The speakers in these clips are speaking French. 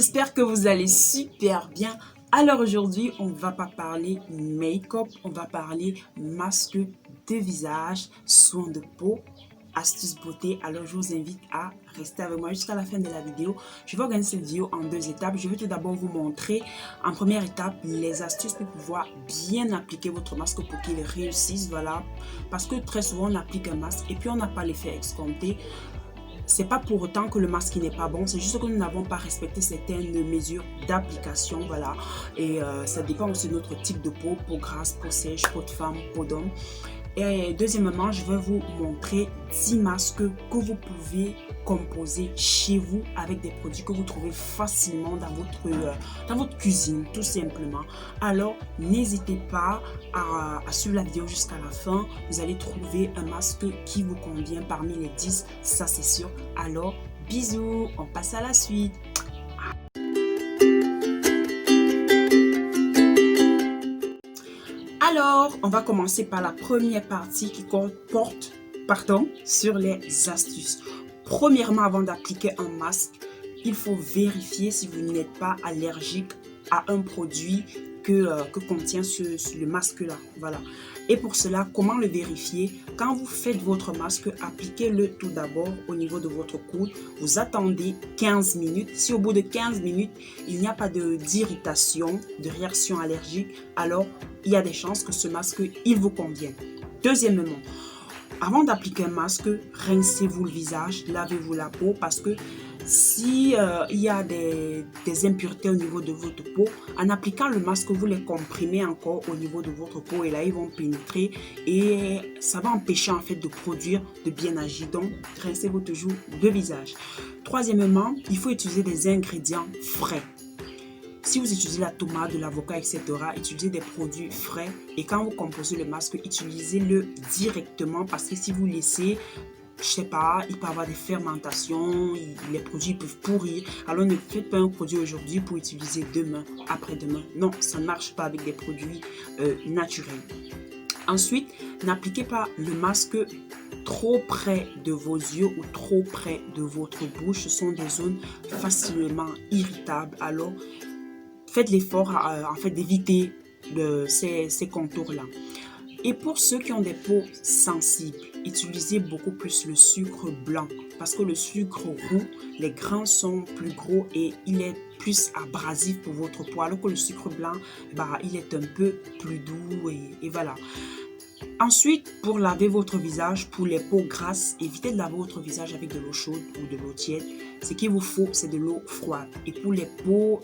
j'espère que vous allez super bien. Alors aujourd'hui, on va pas parler make-up, on va parler masque de visage, soins de peau, astuces beauté. Alors je vous invite à rester avec moi jusqu'à la fin de la vidéo. Je vais organiser cette vidéo en deux étapes. Je vais tout d'abord vous montrer en première étape les astuces pour pouvoir bien appliquer votre masque pour qu'il réussisse. Voilà, parce que très souvent on applique un masque et puis on n'a pas l'effet escompté. C'est pas pour autant que le masque n'est pas bon, c'est juste que nous n'avons pas respecté certaines mesures d'application, voilà. Et ça dépend aussi de notre type de peau grasse, peau sèche, peau de femme, peau d'homme. Et deuxièmement, je vais vous montrer 10 masques que vous pouvez composer chez vous avec des produits que vous trouvez facilement dans votre cuisine, tout simplement. Alors, n'hésitez pas à suivre la vidéo jusqu'à la fin. Vous allez trouver un masque qui vous convient parmi les 10, ça c'est sûr. Alors, bisous, on passe à la suite. Alors, on va commencer par la première partie qui porte sur les astuces. Premièrement, avant d'appliquer un masque, il faut vérifier si vous n'êtes pas allergique à un produit que contient le masque là. Voilà. Et pour cela, comment le vérifier? Quand vous faites votre masque, appliquez-le tout d'abord au niveau de votre coude. Vous attendez 15 minutes. Si au bout de 15 minutes, il n'y a pas d'irritation, de réaction allergique, alors il y a des chances que ce masque, il vous convienne. Deuxièmement, avant d'appliquer un masque, rincez-vous le visage, lavez-vous la peau parce que si il y a des impuretés au niveau de votre peau, en appliquant le masque, vous les comprimez encore au niveau de votre peau et là, ils vont pénétrer et ça va empêcher en fait de produire de bien agir. Donc, rincez-vous toujours le visage. Troisièmement, il faut utiliser des ingrédients frais. Si vous utilisez la tomate, de l'avocat, etc., utilisez des produits frais et quand vous composez le masque, utilisez-le directement parce que si vous laissez, je sais pas, il peut y avoir des fermentations, les produits peuvent pourrir. Alors ne faites pas un produit aujourd'hui pour utiliser demain, après-demain. Non, ça ne marche pas avec des produits naturels. Ensuite, n'appliquez pas le masque trop près de vos yeux ou trop près de votre bouche. Ce sont des zones facilement irritables. Alors, faites l'effort en fait d'éviter ces contours-là. Et pour ceux qui ont des peaux sensibles, utilisez beaucoup plus le sucre blanc parce que le sucre roux, les grains sont plus gros et il est plus abrasif pour votre peau alors que le sucre blanc, il est un peu plus doux et voilà. Ensuite, pour laver votre visage, pour les peaux grasses, évitez de laver votre visage avec de l'eau chaude ou de l'eau tiède. Ce qu'il vous faut, c'est de l'eau froide. Et pour les peaux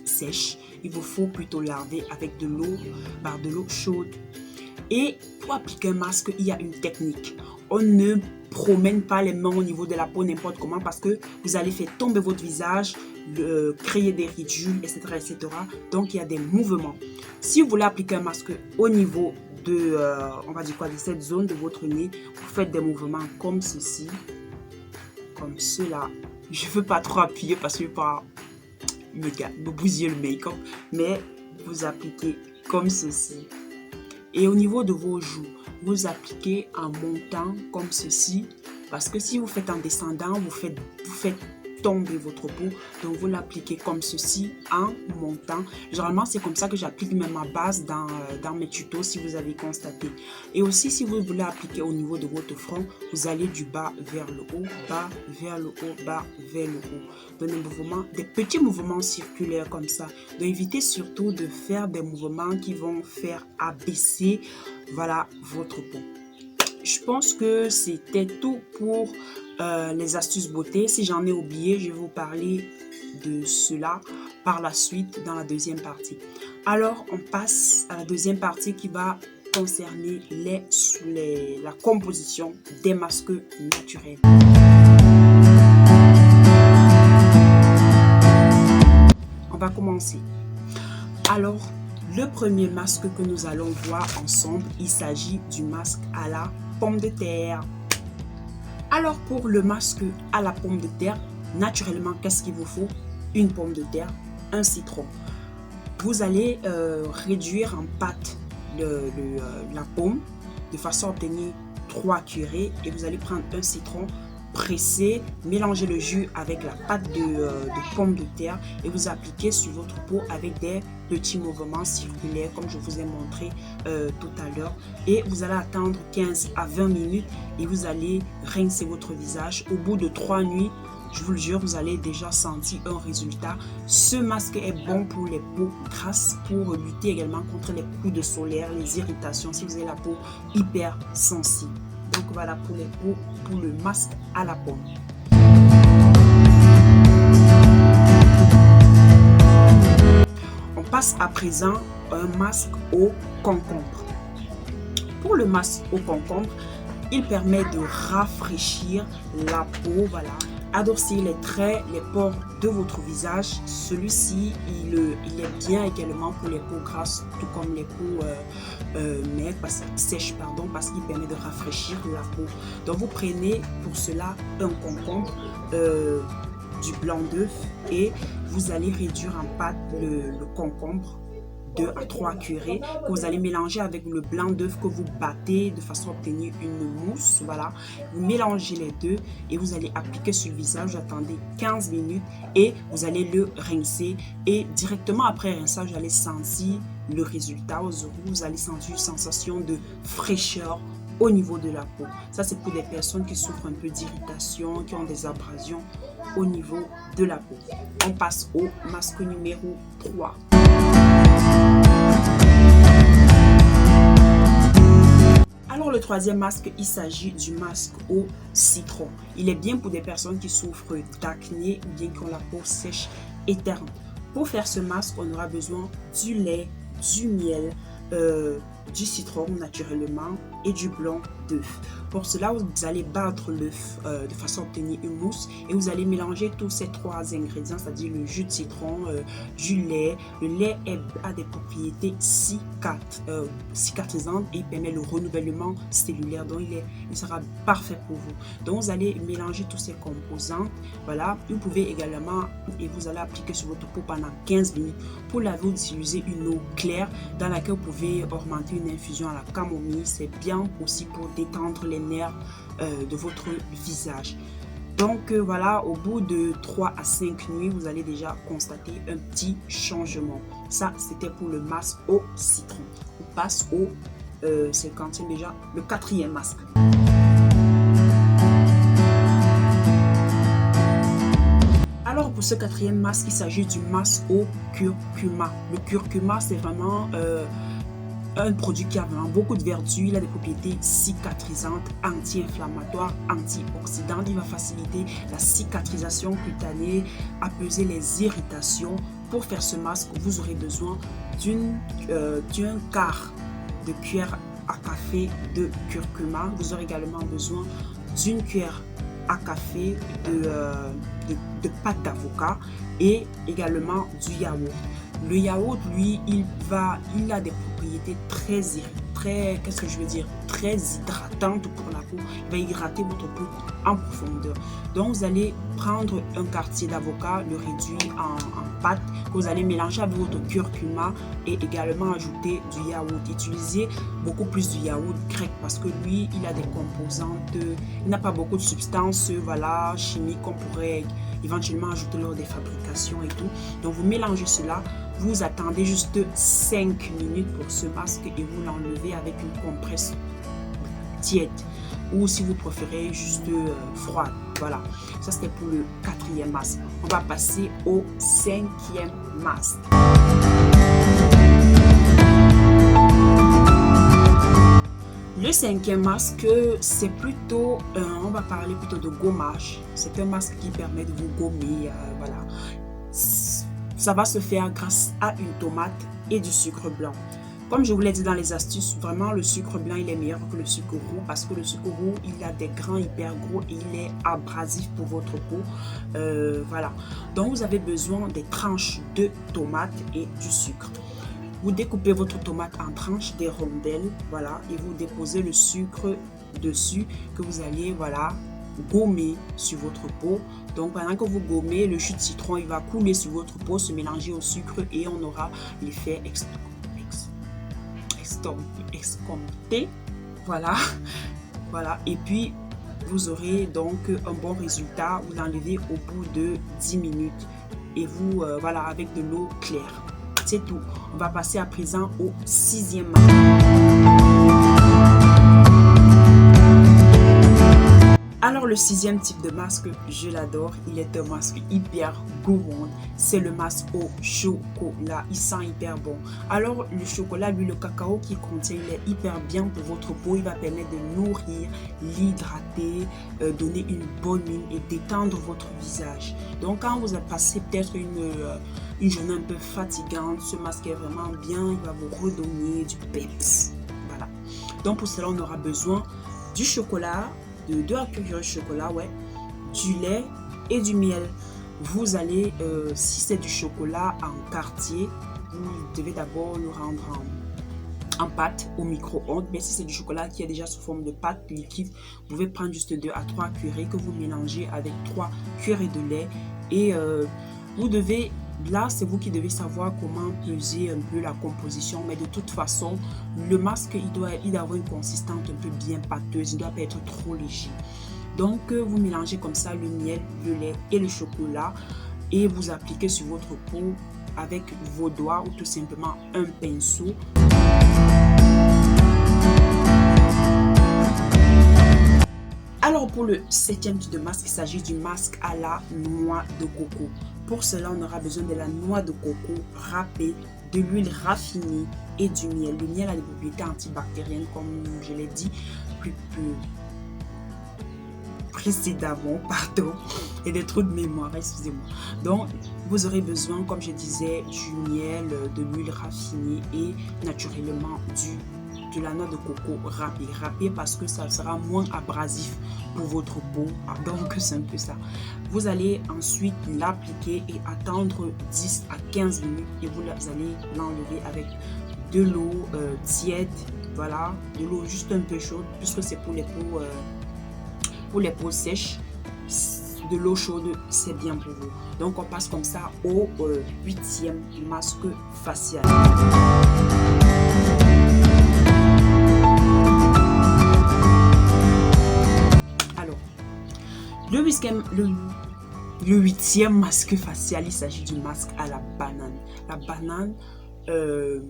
sèches, il vous faut plutôt laver avec de l'eau chaude. Et pour appliquer un masque, il y a une technique. On ne promène pas les mains au niveau de la peau n'importe comment parce que vous allez faire tomber votre visage, créer des ridules, etc., etc. Donc, il y a des mouvements. Si vous voulez appliquer un masque au niveau de, de cette zone de votre nez, vous faites des mouvements comme ceci, comme cela. Je ne veux pas trop appuyer parce que je ne veux pas me bousiller le make-up, mais vous appliquez comme ceci. Et au niveau de vos joues, vous appliquez en montant comme ceci. Parce que si vous faites en descendant, vous faites tomber votre peau. Donc, vous l'appliquez comme ceci en montant. Généralement, c'est comme ça que j'applique même ma base dans mes tutos, si vous avez constaté. Et aussi, si vous voulez appliquer au niveau de votre front, vous allez du bas vers le haut, bas vers le haut, bas vers le haut. Donc, des petits mouvements circulaires comme ça. Donc, évitez surtout de faire des mouvements qui vont faire abaisser, voilà, votre peau. Je pense que c'était tout pour les astuces beauté. Si j'en ai oublié, je vais vous parler de cela par la suite dans la deuxième partie. Alors, on passe à la deuxième partie qui va concerner la composition des masques naturels. On va commencer. Alors, le premier masque que nous allons voir ensemble, il s'agit du masque à la pomme de terre. Alors pour le masque à la pomme de terre, naturellement, qu'est-ce qu'il vous faut? Une pomme de terre, un citron. Vous allez réduire en pâte la pomme de façon à obtenir 3 curés et vous allez prendre un citron, pressez, mélangez le jus avec la pâte de pomme de terre et vous appliquez sur votre peau avec des petits mouvements circulaires comme je vous ai montré tout à l'heure. Et vous allez attendre 15 à 20 minutes et vous allez rincer votre visage. Au bout de 3 nuits, je vous le jure, vous allez déjà sentir un résultat. Ce masque est bon pour les peaux grasses, pour lutter également contre les coups de soleil, les irritations, si vous avez la peau hyper sensible. Donc voilà pour les peaux, pour le masque à la pomme. On passe à présent à un masque au concombre. Pour le masque au concombre, il permet de rafraîchir la peau, voilà, adoucir les traits, les pores de votre visage. Celui-ci, il est bien également pour les peaux grasses, tout comme les peaux maigres, sèches, pardon, parce qu'il permet de rafraîchir la peau. Donc vous prenez pour cela un concombre, du blanc d'œuf et vous allez réduire en pâte le concombre 2 à 3 cuillerées que vous allez mélanger avec le blanc d'œuf que vous battez de façon à obtenir une mousse. Voilà, vous mélangez les deux et vous allez appliquer sur le visage. Attendez 15 minutes et vous allez le rincer et directement après rinçage, vous allez sentir le résultat. Vous allez sentir une sensation de fraîcheur au niveau de la peau. Ça, c'est pour des personnes qui souffrent un peu d'irritation, qui ont des abrasions au niveau de la peau. On passe au masque numéro 3. Alors le troisième masque, il s'agit du masque au citron. Il est bien pour des personnes qui souffrent d'acné ou bien qui ont la peau sèche et terne. Pour faire ce masque, on aura besoin du lait, du miel, du citron naturellement et du blanc d'œuf. Pour cela, vous allez battre l'œuf de façon à obtenir une mousse et vous allez mélanger tous ces 3 ingrédients, c'est-à-dire le jus de citron, du lait. Le lait a des propriétés cicatrisantes et il permet le renouvellement cellulaire, donc il sera parfait pour vous. Donc vous allez mélanger tous ces composants. Voilà, vous pouvez également, et vous allez appliquer sur votre peau pendant 15 minutes. Pour laver, vous utilisez une eau claire dans laquelle vous pouvez augmenter une infusion à la camomille. C'est bien aussi pour détendre les nerfs de votre visage. Donc voilà, au bout de 3 à 5 nuits, vous allez déjà constater un petit changement. Ça, c'était pour le masque au citron. On passe au, c'est quand déjà le 4e masque. Alors pour ce 4e masque, il s'agit du masque au curcuma. Le curcuma, c'est vraiment un produit qui a vraiment beaucoup de vertus. Il a des propriétés cicatrisantes, anti-inflammatoires, antioxydantes. Il va faciliter la cicatrisation cutanée, apaiser les irritations. Pour faire ce masque, vous aurez besoin d'un quart de cuillère à café de curcuma. Vous aurez également besoin d'une cuillère à café de pâte d'avocat et également du yaourt. Le yaourt, lui, il a des propriétés très hydratantes pour la peau. Il va hydrater votre peau en profondeur. Donc, vous allez prendre un quartier d'avocat, le réduire en pâte, que vous allez mélanger avec votre curcuma et également ajouter du yaourt. Utilisez beaucoup plus du yaourt grec parce que lui, il a des composantes, il n'a pas beaucoup de substances, voilà, chimiques qu'on pourrait éventuellement ajouter lors des fabrications et tout. Donc, vous mélangez cela. Vous attendez juste 5 minutes pour ce masque et vous l'enlevez avec une compresse tiède ou si vous préférez juste froide. Voilà, ça c'était pour le 4e masque. On va passer au 5e masque. Le 5e masque, c'est plutôt, on va parler plutôt de gommage. C'est un masque qui permet de vous gommer, voilà. Ça va se faire grâce à une tomate et du sucre blanc. Comme je vous l'ai dit dans les astuces, vraiment le sucre blanc il est meilleur que le sucre roux parce que le sucre roux il a des grains hyper gros et il est abrasif pour votre peau. Voilà. Donc vous avez besoin des tranches de tomates et du sucre. Vous découpez votre tomate en tranches, des rondelles, voilà, et vous déposez le sucre dessus que vous allez, voilà, gommer sur votre peau. Donc pendant que vous gommez, le jus de citron il va couler sur votre peau, se mélanger au sucre et on aura l'effet escompté. Voilà. Voilà. Et puis vous aurez donc un bon résultat. Vous l'enlevez au bout de 10 minutes et vous, voilà, avec de l'eau claire. C'est tout. On va passer à présent au 6e masque. Alors le 6e type de masque, je l'adore, il est un masque hyper gourmand, c'est le masque au chocolat, il sent hyper bon. Alors le chocolat, lui, le cacao qui contient, il est hyper bien pour votre peau, il va permettre de nourrir, l'hydrater, donner une bonne mine et détendre votre visage. Donc quand vous avez passé peut-être une journée un peu fatigante, ce masque est vraiment bien, il va vous redonner du peps. Voilà. Donc pour cela, on aura besoin du chocolat, de 2 à 4 cuillères de chocolat, ouais, du lait et du miel. Vous allez, si c'est du chocolat en quartier, vous devez d'abord le rendre en pâte au micro-ondes. Mais si c'est du chocolat qui est déjà sous forme de pâte liquide, vous pouvez prendre juste 2 à 3 cuillerées que vous mélangez avec 3 cuillerées de lait. Et vous devez, là c'est vous qui devez savoir comment peser un peu la composition, mais de toute façon le masque il doit avoir une consistance un peu bien pâteuse, il ne doit pas être trop léger. Donc vous mélangez comme ça le miel, le lait et le chocolat et vous appliquez sur votre peau avec vos doigts ou tout simplement un pinceau. Alors pour le 7e type de masque, il s'agit du masque à la noix de coco. Pour cela, on aura besoin de la noix de coco râpée, de l'huile raffinée et du miel. Le miel a des propriétés antibactériennes, comme je l'ai dit plus précédemment, pardon, et des trous de mémoire, excusez-moi. Donc, vous aurez besoin, comme je disais, du miel, de l'huile raffinée et naturellement de la noix de coco râpée parce que ça sera moins abrasif pour votre peau. Donc c'est un peu ça. Vous allez ensuite l'appliquer et attendre 10 à 15 minutes et vous allez l'enlever avec de l'eau tiède, voilà, de l'eau juste un peu chaude puisque c'est pour les peaux sèches. De l'eau chaude, c'est bien pour vous. Donc on passe comme ça au 8e masque facial. Le 8e masque facial, il s'agit du masque à la banane. La banane, elle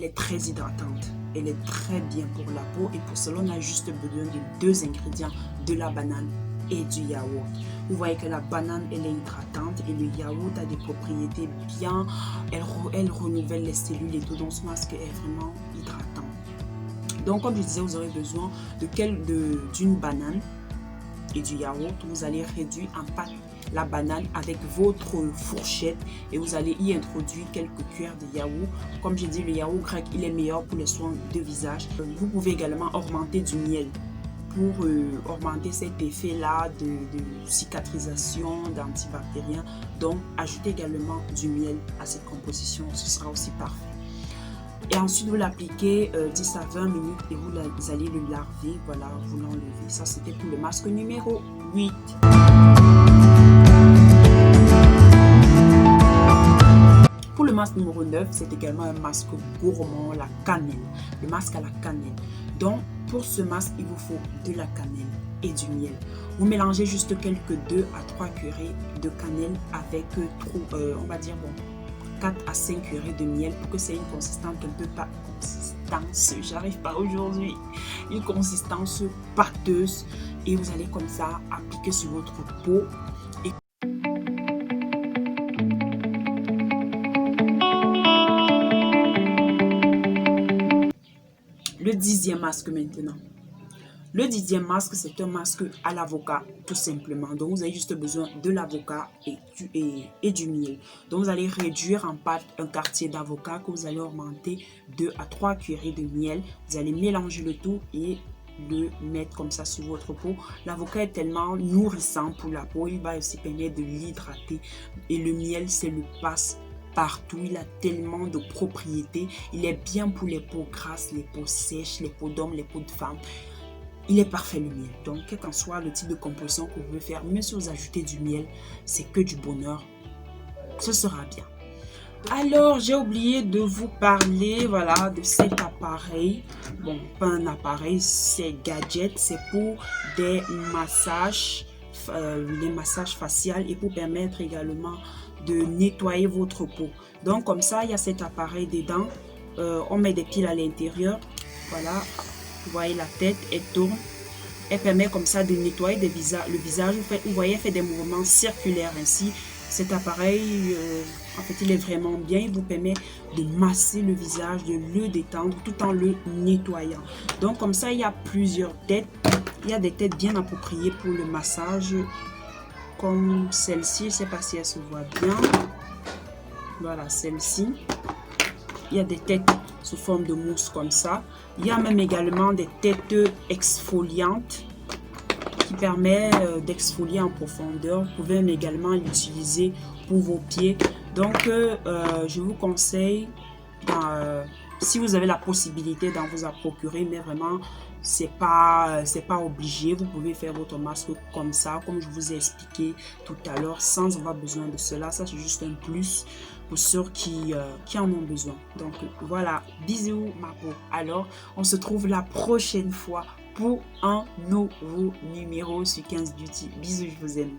est très hydratante. Elle est très bien pour la peau et pour cela, on a juste besoin de 2 ingrédients, de la banane et du yaourt. Vous voyez que la banane, elle est hydratante et le yaourt a des propriétés bien. Elle renouvelle les cellules et tout. Donc, ce masque est vraiment hydratant. Donc, comme je disais, vous aurez besoin d'une banane et du yaourt. Vous allez réduire en pâte la banane avec votre fourchette et vous allez y introduire quelques cuillères de yaourt. Comme je dis, le yaourt grec, il est meilleur pour les soins de visage. Vous pouvez également augmenter du miel pour augmenter cet effet-là de cicatrisation, d'antibactérien. Donc, ajoutez également du miel à cette composition, ce sera aussi parfait. Et ensuite, vous l'appliquez 10 à 20 minutes et vous allez le laver. Voilà, vous l'enlevez. Ça, c'était pour le masque numéro 8. Pour le masque numéro 9, c'est également un masque gourmand, la cannelle. Le masque à la cannelle. Donc, pour ce masque, il vous faut de la cannelle et du miel. Vous mélangez juste quelques 2 à 3 cuillerées de cannelle avec, on va dire, 4 à 5 cuillerées de miel pour que c'est une consistance un peu j'arrive pas aujourd'hui, une consistance pâteuse et vous allez comme ça appliquer sur votre peau. Le 10e masque maintenant. Le 10e masque, c'est un masque à l'avocat, tout simplement. Donc, vous avez juste besoin de l'avocat et du miel. Donc, vous allez réduire en pâte un quartier d'avocat que vous allez augmenter 2 à 3 cuillerées de miel. Vous allez mélanger le tout et le mettre comme ça sur votre peau. L'avocat est tellement nourrissant pour la peau. Il va aussi permettre de l'hydrater. Et le miel, c'est le passe-partout. Il a tellement de propriétés. Il est bien pour les peaux grasses, les peaux sèches, les peaux d'hommes, les peaux de femmes. Il est parfait le miel. Donc, quel qu'en soit le type de composition que vous voulez faire, même si vous ajoutez du miel, c'est que du bonheur. Ce sera bien. Alors, j'ai oublié de vous parler, voilà, de cet appareil. Bon, pas un appareil, c'est gadget, c'est pour des massages, les massages faciaux et pour permettre également de nettoyer votre peau. Donc, comme ça, il y a cet appareil dedans. On met des piles à l'intérieur. Voilà, vous voyez la tête, elle tourne. Elle permet comme ça de nettoyer le visage. Vous voyez, elle fait des mouvements circulaires ainsi. Cet appareil, en fait, il est vraiment bien. Il vous permet de masser le visage, de le détendre tout en le nettoyant. Donc, comme ça, il y a plusieurs têtes. Il y a des têtes bien appropriées pour le massage, comme celle-ci. Je ne sais pas si elle se voit bien. Voilà, celle-ci. Il y a des têtes sous forme de mousse comme ça. Il y a même également des têtes exfoliantes qui permet d'exfolier en profondeur. Vous pouvez également l'utiliser pour vos pieds. Donc, je vous conseille, si vous avez la possibilité d'en vous en procurer, mais vraiment, c'est pas obligé. Vous pouvez faire votre masque comme ça, comme je vous ai expliqué tout à l'heure, sans avoir besoin de cela. Ça, c'est juste un plus pour ceux qui en ont besoin. Donc, voilà. Bisous, ma peau. Alors, on se trouve la prochaine fois pour un nouveau numéro sur 15 Beauty. Bisous, je vous aime.